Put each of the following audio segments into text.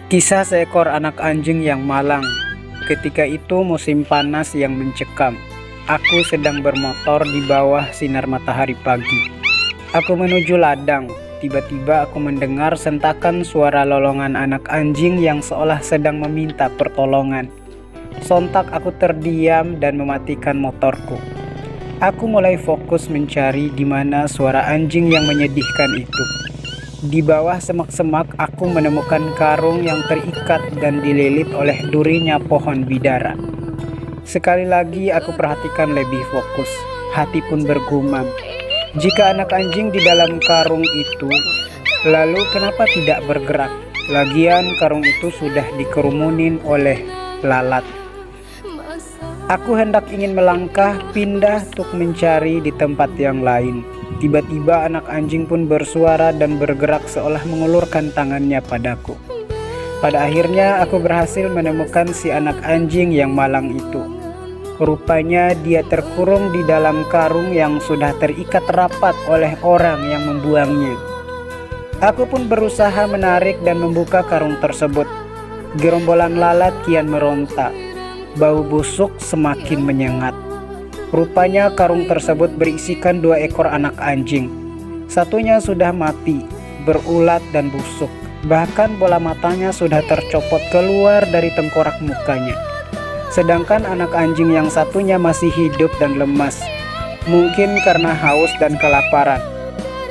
Kisah seekor anak anjing yang malang. Ketika itu musim panas yang mencekam. Aku sedang bermotor di bawah sinar matahari pagi. Aku menuju ladang. Tiba-tiba aku mendengar sentakan suara lolongan anak anjing yang seolah sedang meminta pertolongan. Sontak aku terdiam dan mematikan motorku. Aku mulai fokus mencari di mana suara anjing yang menyedihkan itu. Di bawah semak-semak aku menemukan karung yang terikat dan dililit oleh durinya pohon bidara. Sekali lagi aku perhatikan lebih fokus. Hati pun bergumam. Jika anak anjing di dalam karung itu, lalu kenapa tidak bergerak? Lagian karung itu sudah dikerumunin oleh lalat. Aku hendak ingin melangkah pindah untuk mencari di tempat yang lain. Tiba-tiba anak anjing pun bersuara dan bergerak seolah mengulurkan tangannya padaku. Pada akhirnya aku berhasil menemukan si anak anjing yang malang itu. Rupanya dia terkurung di dalam karung yang sudah terikat rapat oleh orang yang membuangnya. Aku pun berusaha menarik dan membuka karung tersebut. Gerombolan lalat kian meronta. Bau busuk semakin menyengat. Rupanya karung tersebut berisikan 2 ekor anak anjing. Satunya sudah mati, berulat dan busuk. Bahkan bola matanya sudah tercopot keluar dari tengkorak mukanya. Sedangkan anak anjing yang satunya masih hidup dan lemas. Mungkin karena haus dan kelaparan.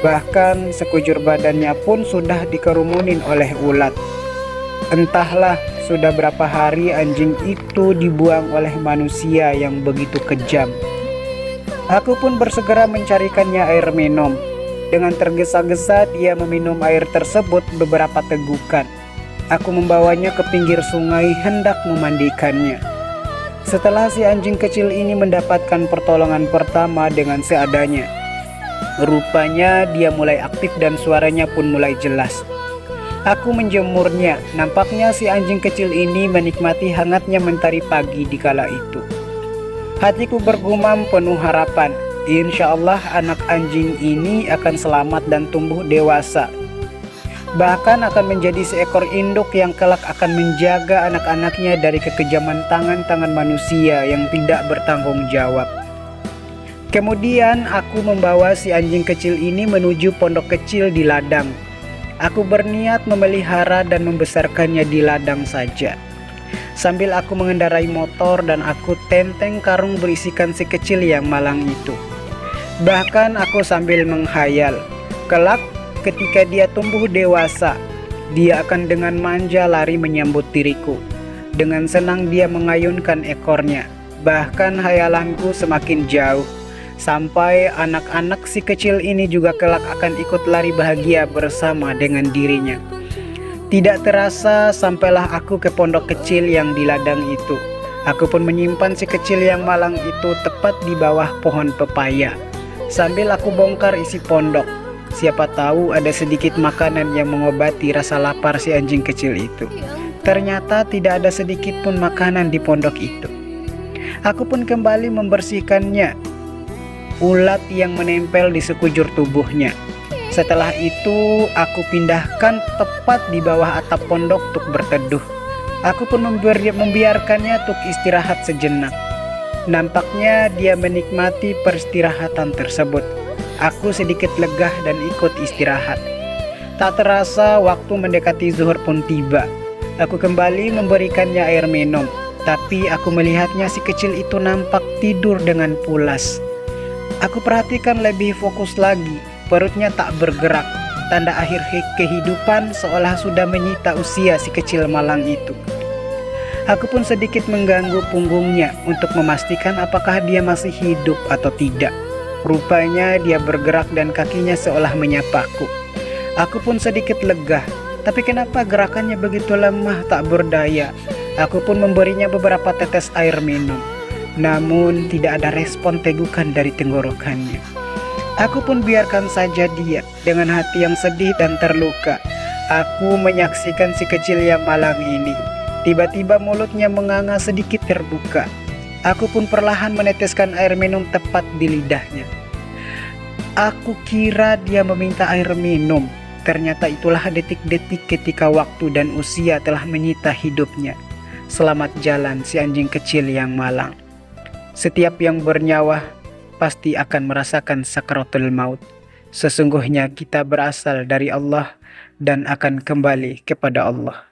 Bahkan sekujur badannya pun sudah dikerumunin oleh ulat. Entahlah sudah berapa hari anjing itu dibuang oleh manusia yang begitu kejam. Aku pun bersegera mencarikannya air minum. Dengan tergesa-gesa dia meminum air tersebut beberapa tegukan. Aku membawanya ke pinggir sungai hendak memandikannya. Setelah si anjing kecil ini mendapatkan pertolongan pertama dengan seadanya. Rupanya dia mulai aktif dan suaranya pun mulai jelas. Aku menjemurnya. Nampaknya si anjing kecil ini menikmati hangatnya mentari pagi di kala itu. Hatiku bergumam penuh harapan. Insya Allah anak anjing ini akan selamat dan tumbuh dewasa. Bahkan akan menjadi seekor induk yang kelak akan menjaga anak-anaknya dari kekejaman tangan-tangan manusia yang tidak bertanggung jawab. Kemudian aku membawa si anjing kecil ini menuju pondok kecil di ladang. Aku berniat memelihara dan membesarkannya di ladang saja. Sambil aku mengendarai motor dan aku tenteng karung berisikan si kecil yang malang itu. Bahkan aku sambil menghayal, kelak ketika dia tumbuh dewasa, dia akan dengan manja lari menyambut diriku. Dengan senang dia mengayunkan ekornya. Bahkan hayalanku semakin jauh. Sampai anak-anak si kecil ini juga kelak akan ikut lari bahagia bersama dengan dirinya. Tidak terasa sampailah aku ke pondok kecil yang di ladang itu. Aku pun menyimpan si kecil yang malang itu tepat di bawah pohon pepaya. Sambil aku bongkar isi pondok, siapa tahu ada sedikit makanan yang mengobati rasa lapar si anjing kecil itu. Ternyata tidak ada sedikit pun makanan di pondok itu. Aku pun kembali membersihkannya. Ulat yang menempel di sekujur tubuhnya. Setelah itu aku pindahkan tepat di bawah atap pondok untuk berteduh. Aku pun membiarkannya untuk istirahat sejenak. Nampaknya dia menikmati peristirahatan tersebut. Aku sedikit legah dan ikut istirahat. Tak terasa waktu mendekati zuhur pun tiba. Aku kembali memberikannya air minum. Tapi aku melihatnya si kecil itu nampak tidur dengan pulas. Aku perhatikan lebih fokus lagi. Perutnya tak bergerak. Tanda akhir kehidupan seolah sudah menyita usia si kecil malang itu. Aku pun sedikit mengganggu punggungnya untuk memastikan apakah dia masih hidup atau tidak. Rupanya dia bergerak dan kakinya seolah menyapaku. Aku pun sedikit lega. Tapi kenapa gerakannya begitu lemah tak berdaya? Aku pun memberinya beberapa tetes air minum. Namun tidak ada respon tegukan dari tenggorokannya. Aku pun biarkan saja dia dengan hati yang sedih dan terluka. Aku menyaksikan si kecil yang malang ini. Tiba-tiba mulutnya menganga sedikit terbuka. Aku pun perlahan meneteskan air minum tepat di lidahnya. Aku kira dia meminta air minum. Ternyata itulah detik-detik ketika waktu dan usia telah menyita hidupnya. Selamat jalan si anjing kecil yang malang. Setiap yang bernyawa pasti akan merasakan sakaratul maut. Sesungguhnya kita berasal dari Allah dan akan kembali kepada Allah.